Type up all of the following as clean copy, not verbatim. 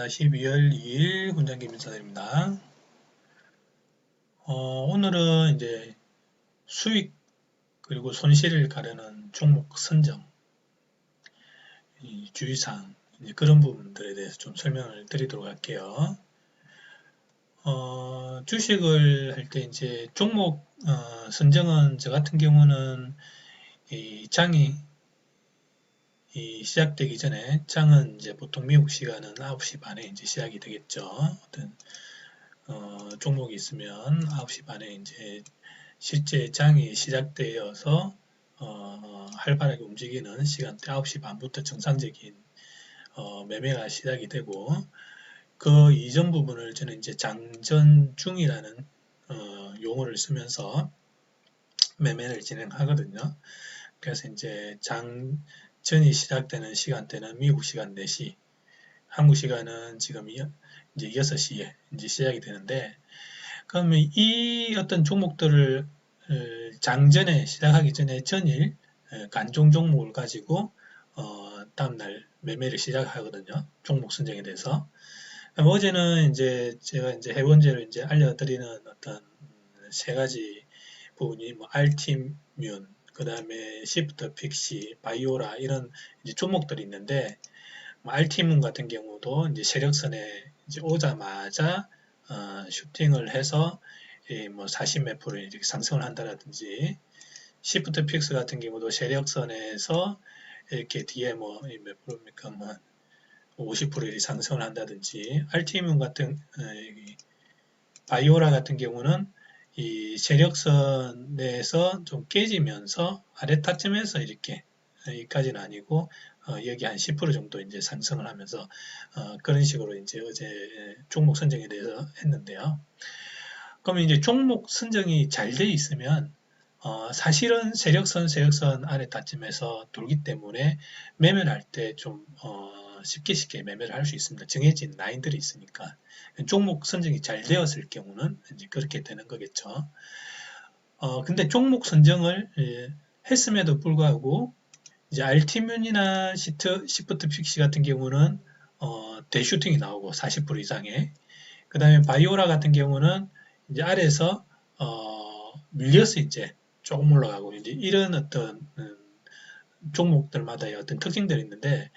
반갑습니다. 12월 2일 훈장김 인사드립니다. 오늘은 이제 수익 그리고 손실을 가르는 종목 선정, 주의사항, 그런 부분들에 대해서 좀 설명을 드리도록 할게요. 주식을 할 때 이제 종목 선정은 저 같은 경우는 이 장이 시작되기 전에 장은 이제 보통 미국 시간은 9시 반에 이제 시작이 되겠죠. 어떤 종목이 있으면 9시 반에 이제 실제 장이 시작되어서 활발하게 움직이는 시간대 9시 반부터 정상적인 매매가 시작이 되고 그 이전 부분을 저는 이제 장전 중이라는 용어를 쓰면서 매매를 진행하거든요. 그래서 이제 장전이 시작되는 시간대는 미국 시간 4시, 한국 시간은 지금 이제 6시에 이제 시작이 되는데, 그러면 이 어떤 종목들을 장전에 시작하기 전에 전일 간종 종목을 가지고 다음날 매매를 시작하거든요. 종목 선정에 대해서. 어제는 이제 제가 이제 해본제로 이제 알려드리는 어떤 세 가지 부분이 뭐 알티뮨, 그 다음에 시프트 픽시, 바이오라 이런 이제 종목들이 있는데, 알티뮨 같은 경우도 이제 세력선에 이제 오자마자 슈팅을 해서 뭐 40 몇 프로 이렇게 상승을 한다든지, 시프트 픽스 같은 경우도 세력선에서 이렇게 뒤에 뭐 몇 프로입니까, 뭐 50% 이렇게 상승을 한다든지, 알티뮨 같은 바이오라 같은 경우는 이 세력선 내에서 좀 깨지면서 아래 타점에서 이렇게 여기까지는 아니고 여기 한 10% 정도 이제 상승을 하면서 그런 식으로 이제 어제 종목 선정에 대해서 했는데요. 그러면 이제 종목 선정이 잘 돼 있으면 사실은 세력선 아래 타점에서 돌기 때문에 매매를 할 때 좀 쉽게 매매를 할 수 있습니다. 정해진 라인들이 있으니까. 종목 선정이 잘 되었을 경우는 이제 그렇게 되는 거겠죠. 근데 종목 선정을 했음에도 불구하고 이제 알티뮨이나 시프트 픽시 같은 경우는 대슈팅이 나오고 40% 이상의, 그 다음에 바이오라 같은 경우는 이제 아래에서 밀려서 이제 조금 올라가고, 이제 이런 어떤 종목들마다의 어떤 특징들이 있는데,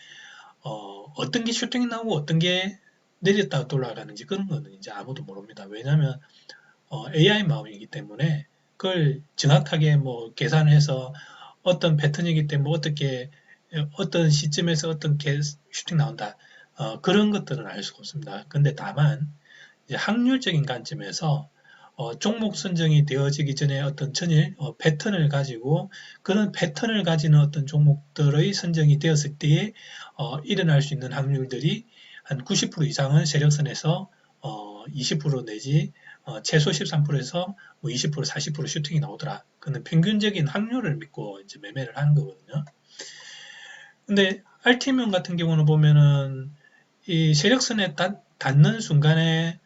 어떤 게 슈팅이 나오고 어떤 게 내렸다가 돌아가는지 그런 거는 이제 아무도 모릅니다. 왜냐하면 AI 마음이기 때문에 그걸 정확하게 뭐 계산해서 어떤 패턴이기 때문에 어떻게 어떤 시점에서 어떤 게 슈팅 나온다, 그런 것들은 알 수가 없습니다. 근데 다만 이제 확률적인 관점에서 종목 선정이 되어지기 전에 어떤 전일 패턴을 가지고 그런 패턴을 가지는 어떤 종목들의 선정이 되었을 때에 일어날 수 있는 확률들이 한 90% 이상은 세력선에서 20% 내지 최소 13%에서 뭐 20%, 40% 슈팅이 나오더라. 그는 평균적인 확률을 믿고 이제 매매를 하는 거거든요. 근데 알티뮨 같은 경우는 보면은 이 세력선에 닿는 순간에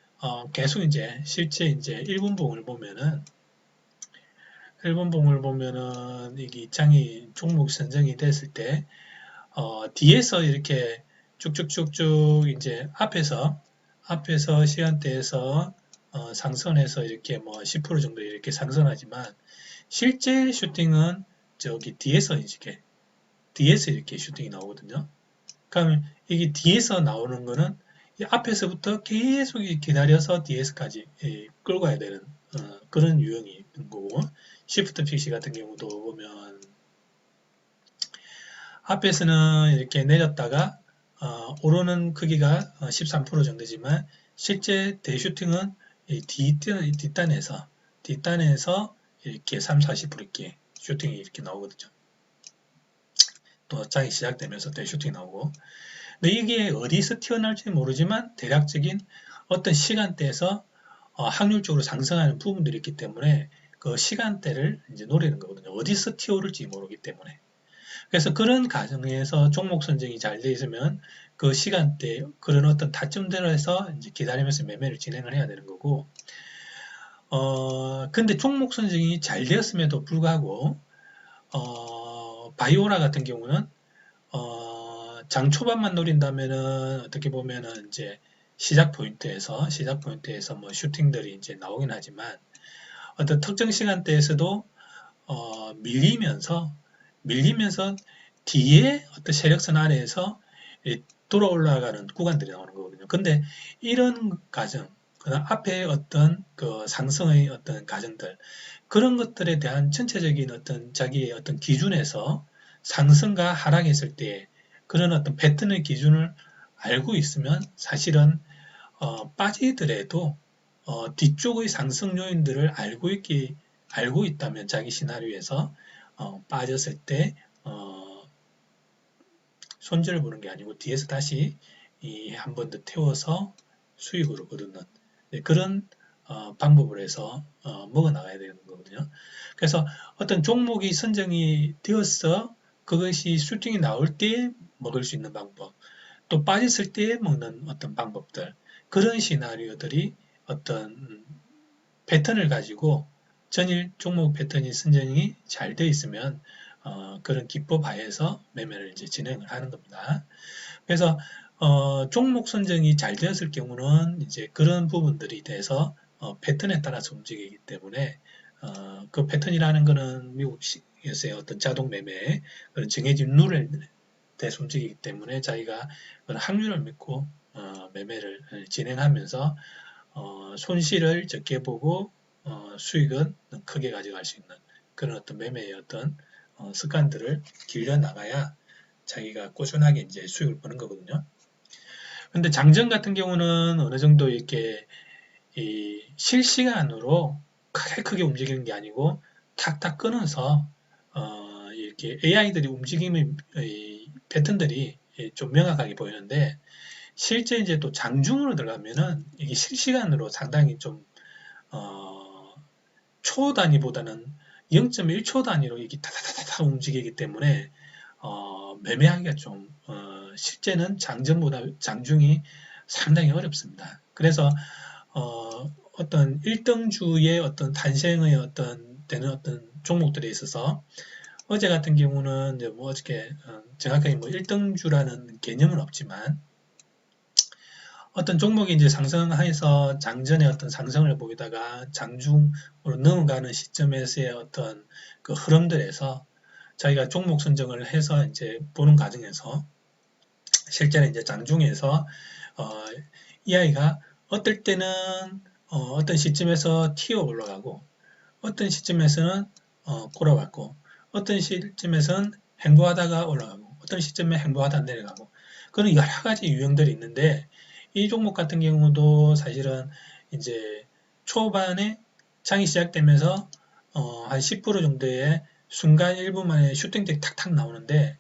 계속 이제 실제 이제 1분봉을 보면은 이게 장이 종목 선정이 됐을 때 뒤에서 이렇게 쭉쭉쭉쭉 이제 앞에서 시간대에서 상선에서 이렇게 뭐 10% 정도 이렇게 상선하지만 실제 슈팅은 저기 뒤에서 이렇게 슈팅이 나오거든요. 그러면 이게 뒤에서 나오는 거는 앞에서부터 계속 기다려서 뒤에서까지 끌고 가야 되는 그런 유형이 있는 거고, 시프트 픽시 같은 경우도 보면 앞에서는 이렇게 내렸다가 오르는 크기가 13% 정도지만 실제 대슈팅은 뒷단에서 이렇게 3, 40% 이렇게 슈팅이 이렇게 나오거든요. 또 장이 시작되면서 대슈팅이 나오고, 근데 이게 어디서 튀어나올지 모르지만 대략적인 어떤 시간대에서 확률적으로 상승하는 부분들이 있기 때문에 그 시간대를 이제 노리는 거거든요. 어디서 튀어오를지 모르기 때문에. 그래서 그런 과정에서 종목 선정이 잘 되어 있으면 그 시간대 그런 어떤 타점들에서 이제 기다리면서 매매를 진행을 해야 되는 거고, 근데 종목 선정이 잘 되었음에도 불구하고 바이오라 같은 경우는 장 초반만 노린다면은 어떻게 보면은 이제 시작 포인트에서 뭐 슈팅들이 이제 나오긴 하지만 어떤 특정 시간대에서도 밀리면서 뒤에 어떤 세력선 아래에서 돌아 올라가는 구간들이 나오는 거거든요. 근데 이런 과정, 그다음 앞에 어떤 그 상승의 어떤 과정들, 그런 것들에 대한 전체적인 어떤 자기의 어떤 기준에서 상승과 하락했을 때 그런 어떤 패턴의 기준을 알고 있으면 사실은 빠지더라도 뒤쪽의 상승 요인들을 알고 있다면 자기 시나리오에서 빠졌을 때 손절을 보는 게 아니고 뒤에서 다시 한 번 더 태워서 수익으로 거두는 그런 방법을 해서 먹어 나가야 되는 거거든요. 그래서 어떤 종목이 선정이 되어서 그것이 슈팅이 나올 때 먹을 수 있는 방법, 또 빠졌을 때 먹는 어떤 방법들, 그런 시나리오들이 어떤 패턴을 가지고 전일 종목 패턴이 선정이 잘 되어 있으면 그런 기법 하에서 매매를 이제 진행을 하는 겁니다. 그래서 종목 선정이 잘 되었을 경우는 이제 그런 부분들이 돼서 패턴에 따라서 움직이기 때문에 그 패턴이라는 거는 미국에서의 어떤 자동 매매 그런 정해진 룰에 대해서 움직이기 때문에 자기가 그런 확률을 믿고 매매를 진행하면서 손실을 적게 보고 수익은 크게 가져갈 수 있는 그런 어떤 매매의 어떤 습관들을 길러 나가야 자기가 꾸준하게 이제 수익을 버는 거거든요. 근데 장전 같은 경우는 어느 정도 이렇게 실시간으로 크게 움직이는 게 아니고 탁탁 끊어서 이렇게 AI들이 움직임의 패턴들이 좀 명확하게 보이는데 실제 이제 또 장중으로 들어가면은 이게 실시간으로 상당히 좀 초 단위보다는 0.1초 단위로 이게 타타타타 움직이기 때문에 매매하기가 좀 실제는 장전보다 장중이 상당히 어렵습니다. 그래서 어떤 1등주의 어떤 탄생의 어떤 되는 어떤 종목들에 있어서 어제 같은 경우는 이제 뭐 어떻게 정확하게 뭐 1등주라는 개념은 없지만 어떤 종목이 이제 상승해서 장전의 어떤 상승을 보이다가 장중으로 넘어가는 시점에서의 어떤 그 흐름들에서 자기가 종목 선정을 해서 이제 보는 과정에서 실제는 이제 장중에서 이 아이가 어떨 때는 어떤 시점에서 튀어 올라가고 어떤 시점에서는 꼬라박고 어떤 시점에서는 행보하다가 올라가고 어떤 시점에 행보하다 내려가고 그런 여러 가지 유형들이 있는데 이 종목 같은 경우도 사실은 이제 초반에 장이 시작되면서 한 10% 정도의 순간 1분 만에 슈팅들이 탁탁 나오는데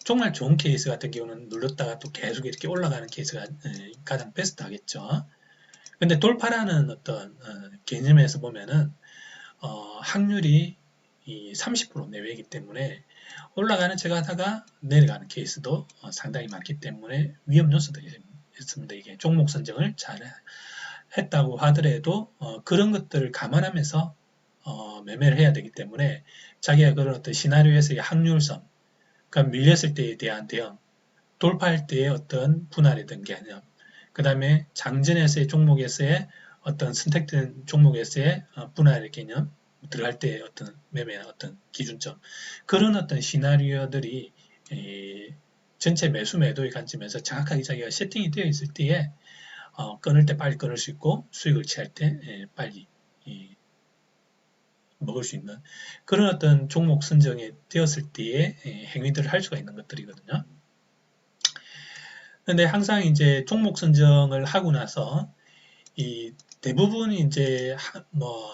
정말 좋은 케이스 같은 경우는 눌렀다가 또 계속 이렇게 올라가는 케이스가 가장 베스트 하겠죠. 근데 돌파라는 어떤 개념에서 보면은 확률이 30% 내외이기 때문에 올라가는 척 하다가 내려가는 케이스도 상당히 많기 때문에 위험 요소들이 있습니다. 이게 종목 선정을 잘 했다고 하더라도 그런 것들을 감안하면서 매매를 해야 되기 때문에 자기가 그런 어떤 시나리오에서의 확률성, 그러니까 밀렸을 때에 대한 대응, 돌파할 때의 어떤 분할이든 개념, 그 다음에 장전에서의 종목에서의 어떤 선택된 종목에서의 분할의 개념, 들어갈 때의 어떤 매매의 어떤 기준점, 그런 어떤 시나리오들이 전체 매수 매도의 관점에서 정확하게 자기가 세팅이 되어 있을 때에 끊을 때 빨리 끊을 수 있고 수익을 취할 때 빨리 먹을 수 있는 그런 어떤 종목 선정이 되었을 때의 행위들을 할 수가 있는 것들이거든요. 근데 항상 이제 종목 선정을 하고 나서 이 대부분 이제 뭐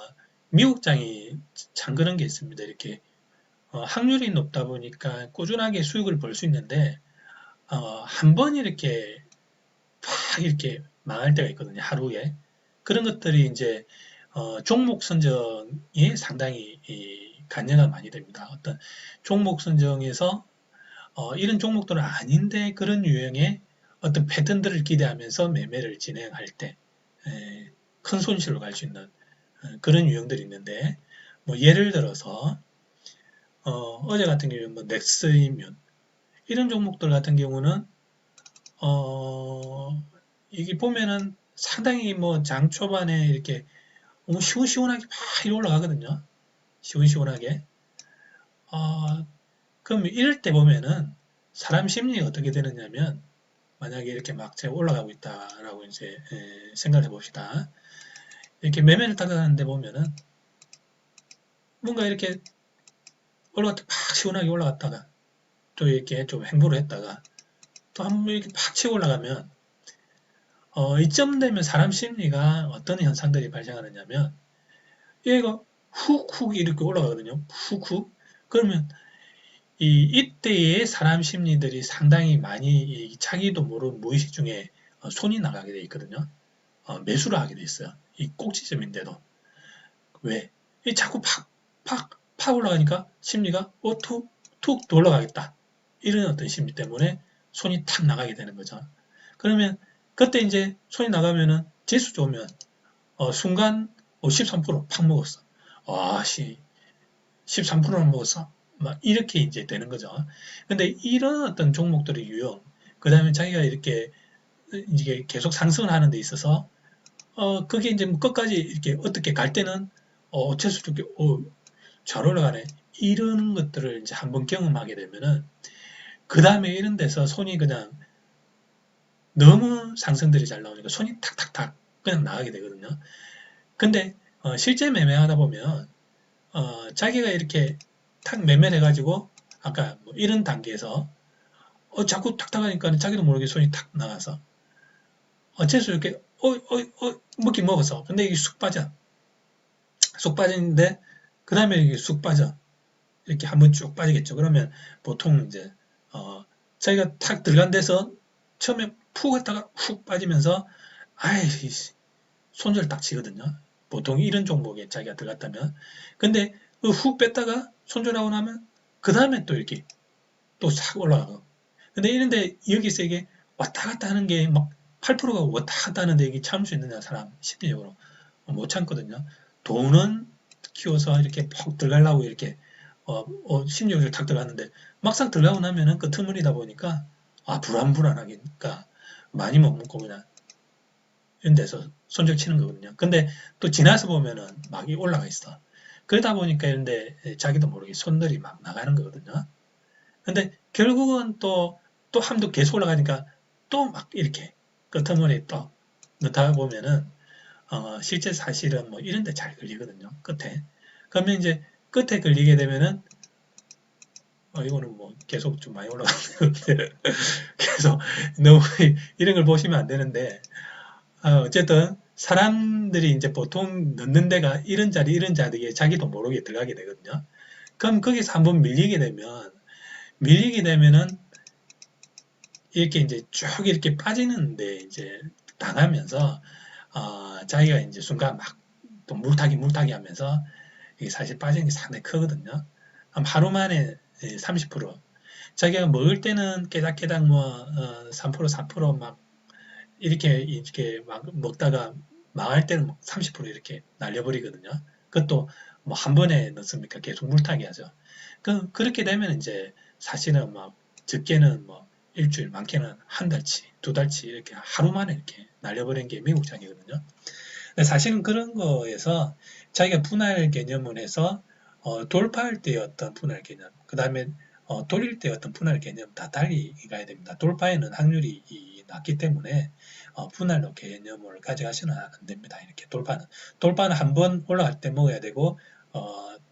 미국장이 참 그런 게 있습니다. 이렇게 확률이 높다 보니까 꾸준하게 수익을 벌 수 있는데 한 번 이렇게 팍 이렇게 망할 때가 있거든요. 하루에 그런 것들이 이제 종목 선정이 상당히 관여가 많이 됩니다. 어떤 종목 선정에서 이런 종목들은 아닌데 그런 유형의 어떤 패턴들을 기대하면서 매매를 진행할 때 큰 손실로 갈 수 있는 그런 유형들이 있는데 뭐 예를 들어서 어제 같은 경우는 뭐 넥스이뮨 이런 종목들 같은 경우는 이게 보면은 상당히 뭐 장 초반에 이렇게 시원시원하게 막 올라가거든요. 시원시원하게. 그럼 이럴 때 보면은 사람 심리가 어떻게 되느냐면 만약에 이렇게 막 제가 올라가고 있다라고 이제 생각을 해봅시다. 이렇게 매매를 따라가는데 보면은 뭔가 이렇게 올라갔다 팍 시원하게 올라갔다가 또 이렇게 좀 행보를 했다가 또 한번 이렇게 팍 치고 올라가면 이쯤 되면 사람 심리가 어떤 현상들이 발생하느냐면 얘가 훅훅 이렇게 올라가거든요. 훅훅. 그러면 이때의 사람 심리들이 상당히 많이 자기도 모르는 무의식 중에 손이 나가게 돼 있거든요. 매수를 하게 돼 있어요. 이 꼭지점인데도. 왜? 이 자꾸 팍 올라가니까 심리가 툭 올라가겠다. 이런 어떤 심리 때문에 손이 탁 나가게 되는 거죠. 그러면 그때 이제 손이 나가면은 지수 좋으면 순간 13%팍 먹었어. 아씨 13%나 먹었어. 막 이렇게 이제 되는 거죠. 근데 이런 어떤 종목들의 유형, 그 다음에 자기가 이렇게 이게 계속 상승을 하는 데 있어서 그게 이제 뭐 끝까지 이렇게 어떻게 갈 때는 어쩔 수 없게 잘 올라가네. 이런 것들을 이제 한번 경험하게 되면은 그 다음에 이런 데서 손이 그냥 너무 상승들이 잘 나오니까 손이 탁탁탁 그냥 나가게 되거든요. 근데 실제 매매하다 보면 자기가 이렇게 탁 매매를 해가지고 아까 뭐 이런 단계에서 자꾸 탁탁 하니까 자기도 모르게 손이 탁 나가서 어쩔 수 없게 먹긴 먹었어. 근데 이게 쑥 빠져. 쑥 빠지는데 그 다음에 이게 쑥 빠져. 이렇게 한번 쭉 빠지겠죠. 그러면 보통 이제 자기가 탁 들어간 데서 처음에 푹 했다가 훅 빠지면서 아이 손절 딱 치거든요. 보통 이런 종목에 자기가 들어갔다면. 근데 훅 뺐다가 손절하고 나면 그 다음에 또 이렇게 또 싹 올라가고. 근데 이런데 여기서 이게 왔다 갔다 하는 게 막 8%가 왔다 갔다 하는데 이게 참을 수 있느냐 사람 심리적으로 못 참거든요. 돈은 키워서 이렇게 퍽 들어가려고 이렇게 심리적으로 탁 들어갔는데 막상 들어가고 나면은 끄트머리다 보니까 불안하니까 많이 못 먹고 그냥 이런 데서 손절 치는 거거든요. 근데 또 지나서 보면은 막이 올라가 있어. 그러다 보니까 이런데 자기도 모르게 손들이 막 나가는 거거든요. 근데 결국은 또 함도 계속 올라가니까 또 막 이렇게 끄트머리 또 넣다가 보면은 실제 사실은 뭐 이런 데 잘 걸리거든요. 끝에. 그러면 이제 끝에 걸리게 되면은 이거는 뭐 계속 좀 많이 올라가는데 그래서 너무 이런 걸 보시면 안 되는데 어쨌든 사람들이 이제 보통 넣는 데가 이런 자리에 자기도 모르게 들어가게 되거든요. 그럼 거기서 한번 밀리게 되면은 이렇게 이제 쭉 이렇게 빠지는데 이제 당하면서 자기가 이제 순간 막 또 물타기 하면서 이게 사실 빠지는 게 상당히 크거든요. 하루 만에 30% 자기가 먹을 때는 깨작깨작 뭐 3% 4%막 이렇게 막 먹다가 망할 때는 30% 이렇게 날려버리거든요. 그것도 뭐 한 번에 넣습니까? 계속 물타기 하죠. 그렇게 되면 이제 사실은 막 적게는 뭐 일주일, 많게는 한 달치, 두 달치 이렇게 하루 만에 이렇게 날려버린 게 미국장이거든요. 사실은 그런 거에서 자기가 분할 개념을 해서 돌파할 때의 어떤 분할 개념, 그 다음에 돌릴 때의 어떤 분할 개념 다 달리 가야 됩니다. 돌파에는 확률이 낮기 때문에 분할 개념을 가져가시면 안 됩니다. 이렇게 돌파는 한 번 올라갈 때 먹어야 되고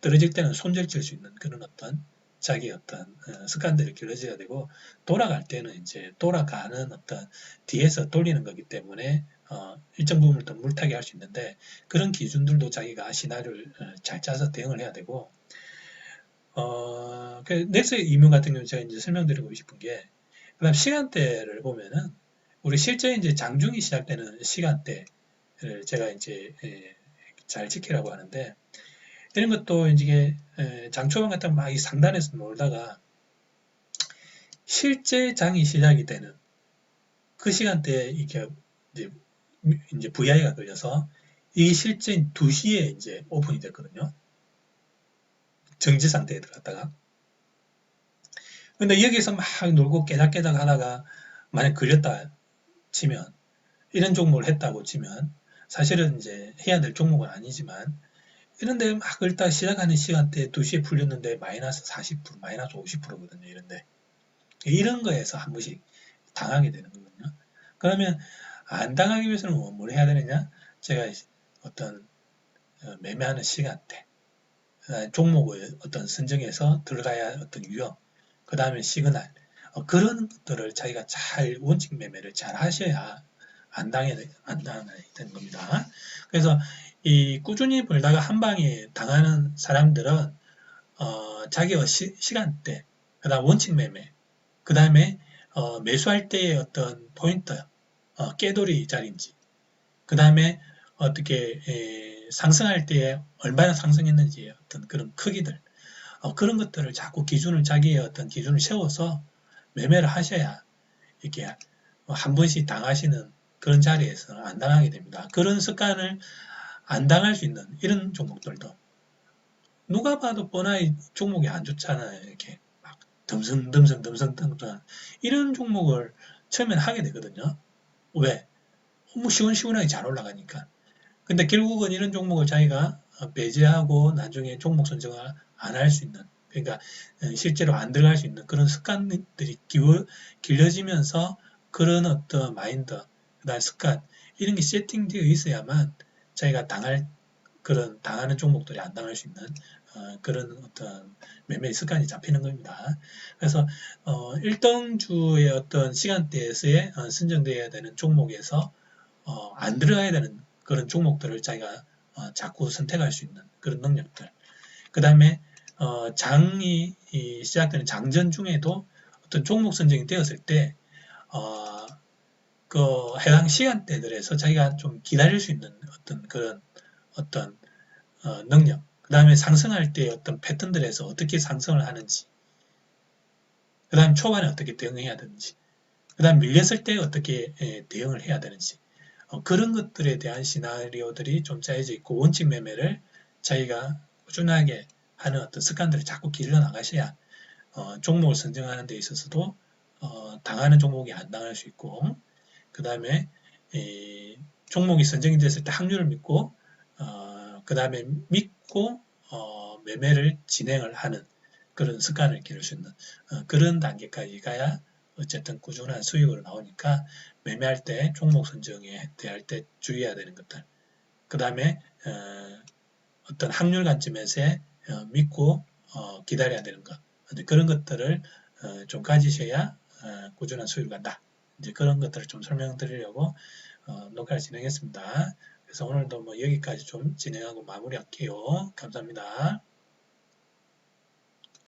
떨어질 때는 손절칠 수 있는 그런 어떤 자기 어떤 습관들이 길러져야 되고 돌아갈 때는 이제 돌아가는 어떤 뒤에서 돌리는 거기 때문에 일정 부분을 더 물타기 할 수 있는데 그런 기준들도 자기가 시나리오를 잘 짜서 대응을 해야 되고 넥스의 이문 같은 경우는 제가 이제 설명드리고 싶은 게 그다음 시간대를 보면은 우리 실제 이제 장중이 시작되는 시간대를 제가 이제 잘 지키라고 하는데 이런 것도 이제 장초반 같은 막 이 상단에서 놀다가 실제 장이 시작이 되는 그 시간대에 이렇게 이제 VI가 걸려서 이게 실제 2시에 이제 오픈이 됐거든요. 정지 상태에 들어갔다가 근데 여기서 막 놀고 깨작깨작 하다가 만약 걸렸다 치면, 이런 종목을 했다고 치면, 사실은 이제 해야 될 종목은 아니지만, 이런데 막 일단 시작하는 시간대에 2시에 풀렸는데 마이너스 40%, 마이너스 50%거든요. 이런데. 이런 거에서 한 번씩 당하게 되는 거거든요. 그러면 안 당하기 위해서는 뭘 해야 되느냐? 제가 어떤 매매하는 시간대, 종목을 어떤 선정해서 들어가야 어떤 유형, 그 다음에 시그널, 그런 것들을 자기가 잘 원칙 매매를 잘 하셔야 안 당하게 되는 겁니다. 그래서 이 꾸준히 벌다가 한 방에 당하는 사람들은 자기의 시간대, 그 다음 원칙 매매, 그 다음에 매수할 때의 어떤 포인트, 깨돌이 자리인지, 그 다음에 어떻게 상승할 때 얼마나 상승했는지 어떤 그런 크기들, 그런 것들을 자꾸 자기의 어떤 기준을 세워서 매매를 하셔야 이렇게 한 번씩 당하시는 그런 자리에서 안 당하게 됩니다. 그런 습관을 안 당할 수 있는 이런 종목들도 누가 봐도 뻔하게 종목이 안 좋잖아요. 이렇게 막 덤성덤성 이런 종목을 처음엔 하게 되거든요. 왜? 너무 시원시원하게 잘 올라가니까. 근데 결국은 이런 종목을 자기가 배제하고 나중에 종목 선정을 안 할 수 있는, 그러니까 실제로 안 들어갈 수 있는 그런 습관들이 길러지면서 그런 어떤 마인드, 그다음 습관 이런 게 세팅되어 있어야만 자기가 당하는 종목들이 안 당할 수 있는 그런 어떤 매매 습관이 잡히는 겁니다. 그래서 일정주의 어떤 시간대에서의 선정되어야 되는 종목에서 안 들어가야 되는 그런 종목들을 자기가 자꾸 선택할 수 있는 그런 능력들. 그 다음에 장이 시작되는 장전 중에도 어떤 종목 선정이 되었을 때 그 해당 시간대들에서 자기가 좀 기다릴 수 있는 어떤 그런 어떤 능력. 그 다음에 상승할 때 어떤 패턴들에서 어떻게 상승을 하는지. 그 다음 초반에 어떻게 대응해야 되는지. 그 다음 밀렸을 때 어떻게 대응을 해야 되는지. 그런 것들에 대한 시나리오들이 좀 짜여져 있고 원칙 매매를 자기가 꾸준하게 하는 어떤 습관들을 자꾸 길러 나가셔야 종목을 선정하는 데 있어서도 당하는 종목이 안 당할 수 있고 그 다음에 종목이 선정이 됐을 때 확률을 믿고 그 다음에 믿고 매매를 진행을 하는 그런 습관을 기를 수 있는 그런 단계까지 가야 어쨌든 꾸준한 수익으로 나오니까 매매할 때 종목 선정에 대할 때 주의해야 되는 것들 그 다음에 어떤 확률 관점에서 믿고 기다려야 되는 것 그런 것들을 좀 가지셔야 꾸준한 수익을 간다 이제 그런 것들을 좀 설명드리려고 녹화를 진행했습니다. 그래서 오늘도 뭐 여기까지 좀 진행하고 마무리할게요. 감사합니다.